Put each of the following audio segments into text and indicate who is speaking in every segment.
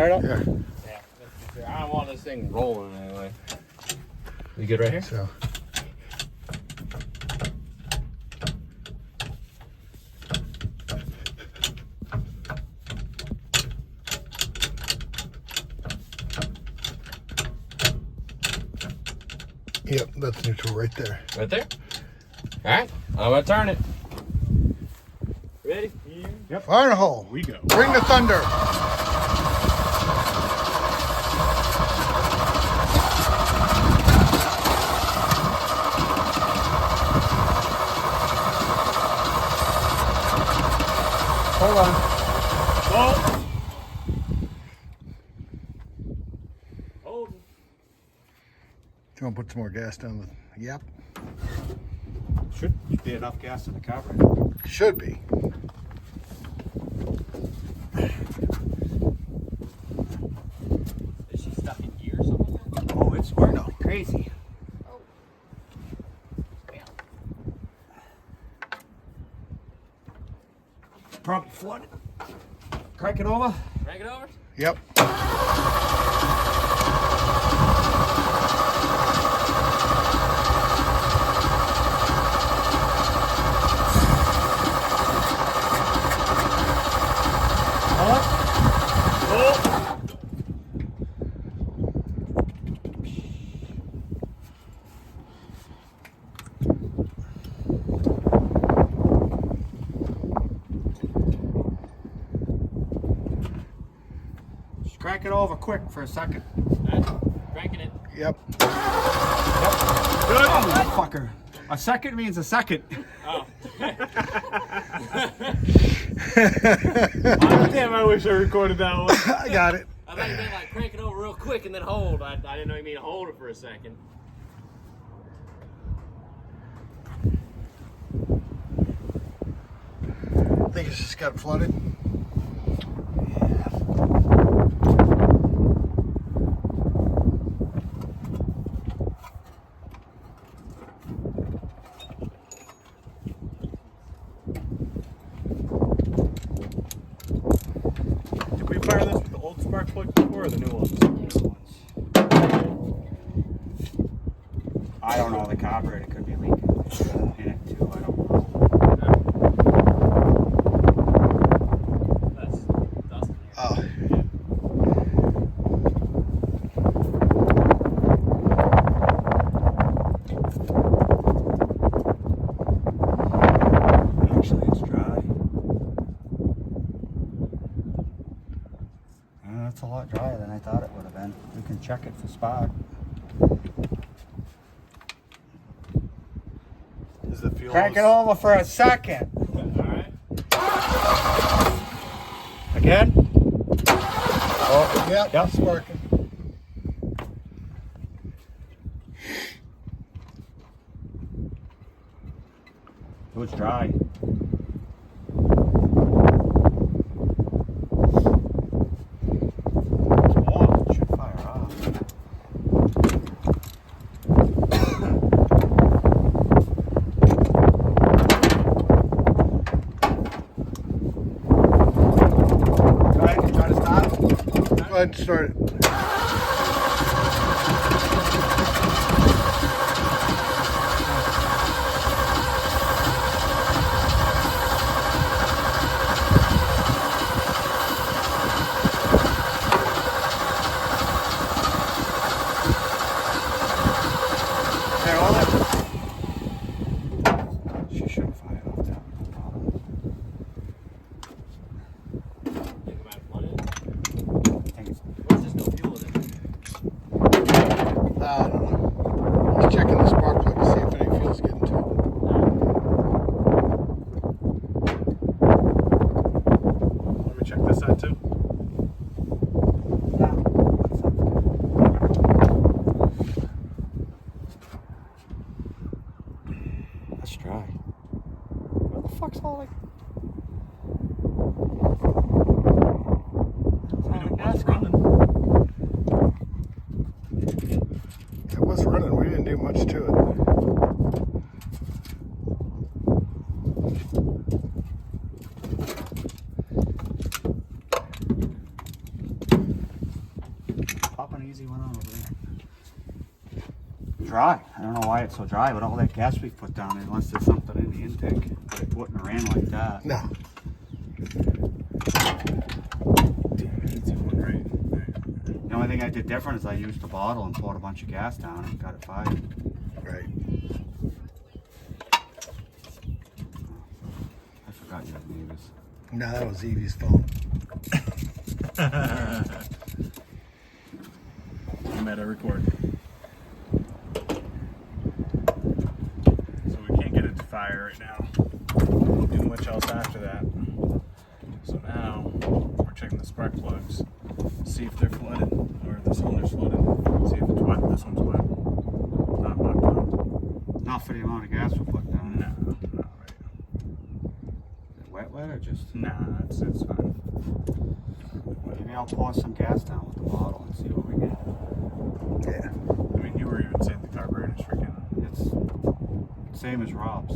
Speaker 1: Fire it up?
Speaker 2: Yeah.
Speaker 1: Yeah. I don't want this thing rolling anyway. You good right here?
Speaker 2: So. Yep, that's neutral right there.
Speaker 1: Right there? Alright, I'm gonna turn it. Ready?
Speaker 2: Yep. Fire in the hole.
Speaker 3: We go.
Speaker 2: Bring the thunder.
Speaker 1: Hold on.
Speaker 3: Hold.
Speaker 1: Hold.
Speaker 2: Do you want to put some more gas down the yep?
Speaker 3: Should be enough gas in the carburetor.
Speaker 2: Should be.
Speaker 1: Is she stuck in gear or something?
Speaker 3: Oh, it's working crazy.
Speaker 1: Oh. Bam.
Speaker 3: Probably flooded. Crank it over.
Speaker 1: Crank it over?
Speaker 2: Yep.
Speaker 3: Just crank it over quick for a second.
Speaker 1: Cranking it.
Speaker 2: Yep.
Speaker 3: Good. Oh, fucker. A second means a second.
Speaker 1: Oh.
Speaker 3: Damn, I wish I recorded that one.
Speaker 2: I got it.
Speaker 1: I thought you meant like crank it over real quick and then hold. I didn't know you mean hold it for a second.
Speaker 2: I think it's just got flooded.
Speaker 3: Did we fire this with the old spark plug before or the new ones? I don't know. The carburetor could be leaking in it too. I don't know.
Speaker 1: That's dust in here.
Speaker 2: Oh.
Speaker 3: Actually, it's dry. That's a lot drier than I thought it would have been. We can check it for spark.
Speaker 2: Is the fuel?
Speaker 3: Crank it over for a second.
Speaker 1: Alright.
Speaker 3: Again?
Speaker 2: Oh, yep.
Speaker 3: Yep.
Speaker 2: It's working.
Speaker 3: It was dry. It's warm. It should fire off. Go ahead, try to start it.
Speaker 2: Go ahead and start it.
Speaker 3: Here, hold it. She should fire off that. No problem.
Speaker 1: Think about it.
Speaker 3: I think it's
Speaker 1: Where's this no fuel in it?
Speaker 3: and easy went on over there? Dry. I don't know why it's so dry, but all that gas we put down there, unless there's something in the intake, but it wouldn't have ran like that.
Speaker 2: No.
Speaker 3: The only thing I did different is I used the bottle and poured a bunch of gas down and got it fired.
Speaker 2: Right.
Speaker 3: I forgot you had neighbors.
Speaker 2: No, that was Evie's phone.
Speaker 4: I'm at a record. So we can't get it to fire right now. Won't do much else after that. So now we're checking the spark plugs, see if they're flooded or the cylinder's flooded. See if it's wet. This one's wet. Not locked up.
Speaker 3: Not for the amount of gas we're putting down.
Speaker 4: No, not right.
Speaker 3: Is it wet or just?
Speaker 4: Nah, it's fine.
Speaker 3: Maybe I'll pour some gas down with the bottle and see what we get.
Speaker 2: Yeah.
Speaker 4: I mean, you were even saying the carburetor's freaking.
Speaker 3: It's same as Rob's.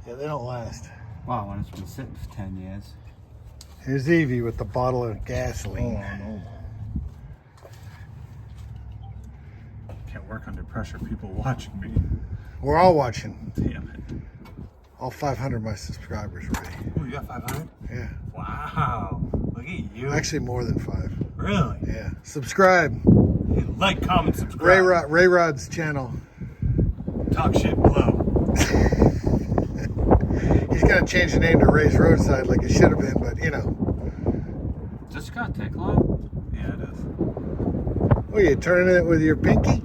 Speaker 2: Yeah, they don't last.
Speaker 3: Wow, when it's been sitting for 10 years.
Speaker 2: Here's Evie with the bottle of gasoline.
Speaker 4: Oh, no. Can't work under pressure. People watching me.
Speaker 2: We're all watching.
Speaker 4: Damn it.
Speaker 2: All 500 of my subscribers already.
Speaker 4: Oh, you got 500?
Speaker 2: Yeah.
Speaker 4: Wow. Look at you.
Speaker 2: Actually, more than 5.
Speaker 4: Really?
Speaker 2: Yeah. Subscribe.
Speaker 4: Like, comment, subscribe.
Speaker 2: Ray Rod's channel.
Speaker 4: Talk shit below.
Speaker 2: He's gonna change the name to Ray's Roadside like it should have been, but you know.
Speaker 3: Does this gonna take long?
Speaker 4: Yeah, it is.
Speaker 2: Oh, you turning it with your pinky?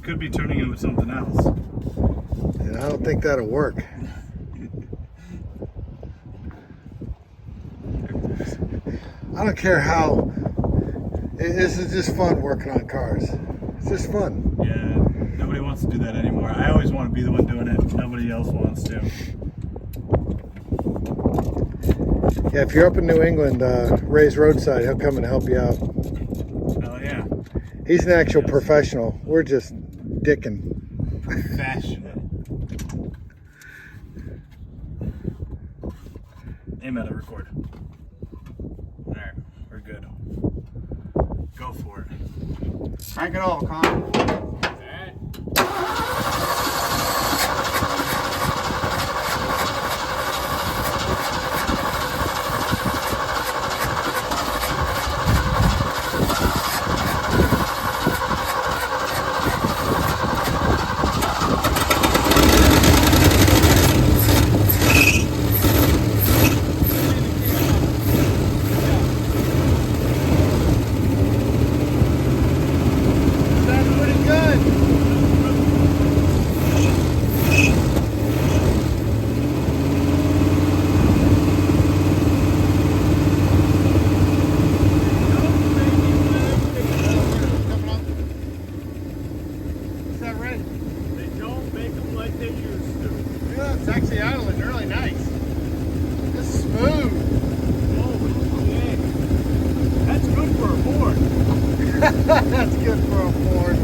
Speaker 4: Could be turning it with something else.
Speaker 2: And I don't think that'll work. I don't care how. This is just fun working on cars. It's just fun.
Speaker 4: Yeah, nobody wants to do that anymore. I always want to be the one doing it. Nobody else wants to.
Speaker 2: Yeah, if you're up in New England, Ray's Roadside, he'll come and help you out.
Speaker 4: Oh, yeah.
Speaker 2: He's an actual professional. We're just dicking.
Speaker 4: Passionate. Aim at a record. Alright, we're good. Go for it.
Speaker 3: Crank it over, Con.
Speaker 2: Sounds pretty good. Is that right?
Speaker 4: They don't make them like they used to.
Speaker 2: Yeah, it's actually idling really nice. It's smooth.
Speaker 4: Holy shit. That's good for a Ford.
Speaker 2: That's good for a Ford.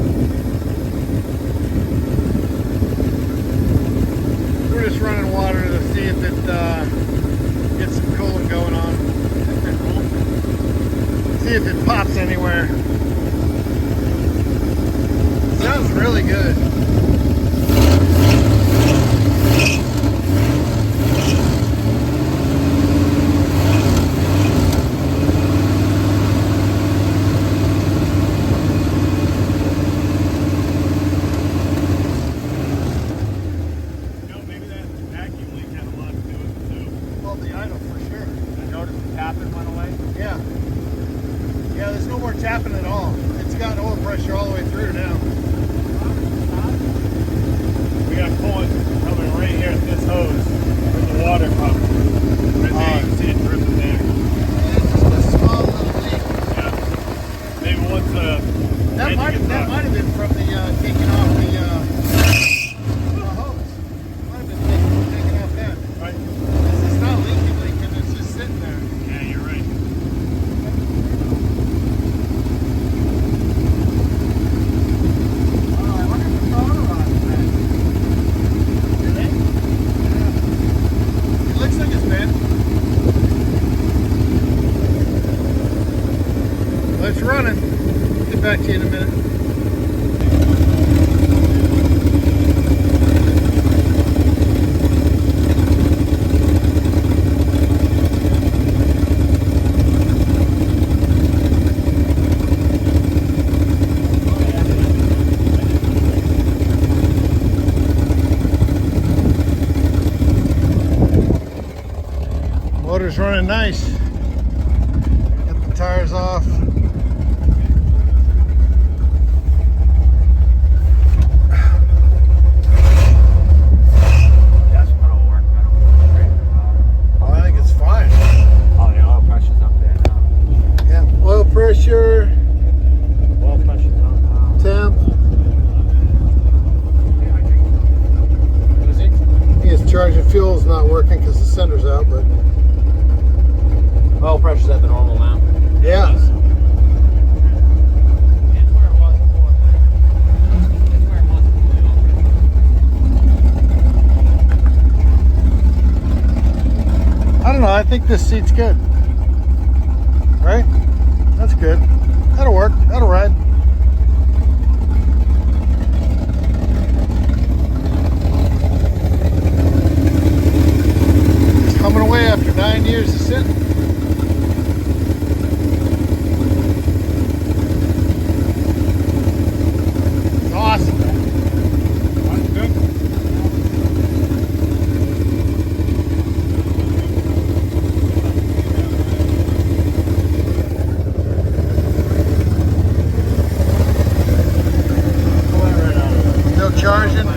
Speaker 2: We're just running water to see if it gets some coolant going on. See if it pops anywhere. Sounds really good.
Speaker 4: You know, maybe that vacuum leak had a lot to do with it too.
Speaker 2: Well, the idle for sure.
Speaker 3: I noticed the tapping went away.
Speaker 2: Yeah. Yeah, there's no more tapping at all. It's got oil pressure all the way through now.
Speaker 4: We got coolant coming right here at this hose from the water pump. Right there, you can see it dripping there.
Speaker 2: It's just a small little leak.
Speaker 4: Yeah. Maybe once
Speaker 2: That might have been from the taking off the hose. Might have been taking off that.
Speaker 4: Right.
Speaker 2: It's not leaking, it's just sitting there.
Speaker 4: Yeah, you're right.
Speaker 3: Oh, I wonder if the power rod's bent.
Speaker 2: Did it? Yeah. It looks like it's bent. It's running. Get back to you in a minute. Motor's running nice. Get the tires off.
Speaker 3: That's what'll work. I don't feel great about it.
Speaker 2: Oh, I think it's fine.
Speaker 3: Oh, the oil pressure's up there now.
Speaker 2: Yeah, oil pressure,
Speaker 3: Oil pressure's up now.
Speaker 2: temp.
Speaker 1: What is it?
Speaker 2: I think it's charging fuel's not working because the sender's out, but
Speaker 1: Oil pressure's at the normal amount.
Speaker 2: yeah.
Speaker 1: It's where it was before. It's where it was before.
Speaker 2: I don't know, I think this seat's good. Right? That's good. That'll work. That'll ride. It's coming away after 9 years of sitting. It's awesome.
Speaker 4: That's good.
Speaker 2: Still charging.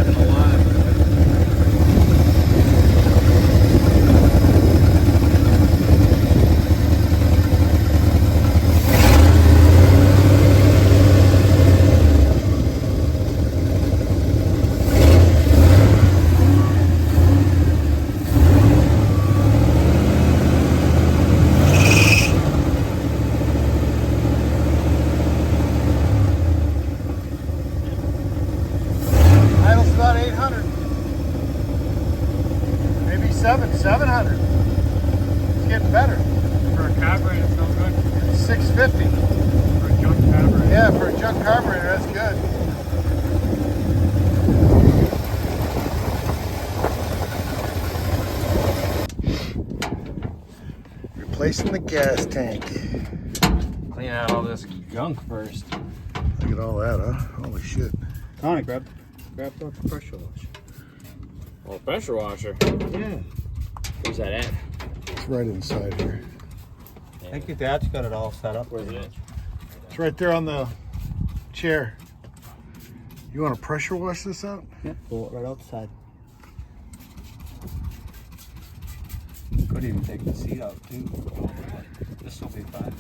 Speaker 2: Idle's about 800. Maybe 700. It's getting better.
Speaker 4: For a carburetor, it sounds good.
Speaker 2: 650.
Speaker 4: For a junk carburetor.
Speaker 2: Yeah, for a junk carburetor, that's good. Replacing the gas tank.
Speaker 1: Clean out all this gunk first.
Speaker 2: Look at all that, huh? Holy shit.
Speaker 3: Tony, grab the pressure wash.
Speaker 1: Oh, pressure washer.
Speaker 3: Yeah.
Speaker 1: Where's that at?
Speaker 2: It's right inside here.
Speaker 3: I think your dad's got it all set up.
Speaker 1: Where's it at?
Speaker 2: It's right there on the chair. You want to pressure wash this out?
Speaker 3: Yeah, pull it right outside. Could even take the seat out too. This will be fine.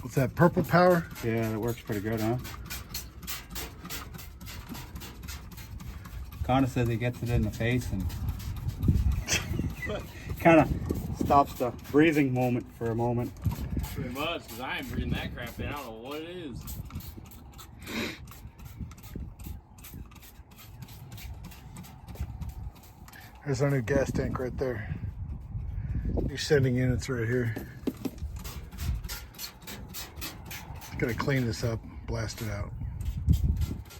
Speaker 2: What's that, purple power?
Speaker 3: Yeah, that works pretty good, huh? Connor says he gets it in the face and kind of stops the breathing moment for a moment.
Speaker 1: Pretty much, because I ain't breathing that crap in. I don't know what it is.
Speaker 2: There's our new gas tank right there. New sending units right here. Just gonna clean this up, blast it out.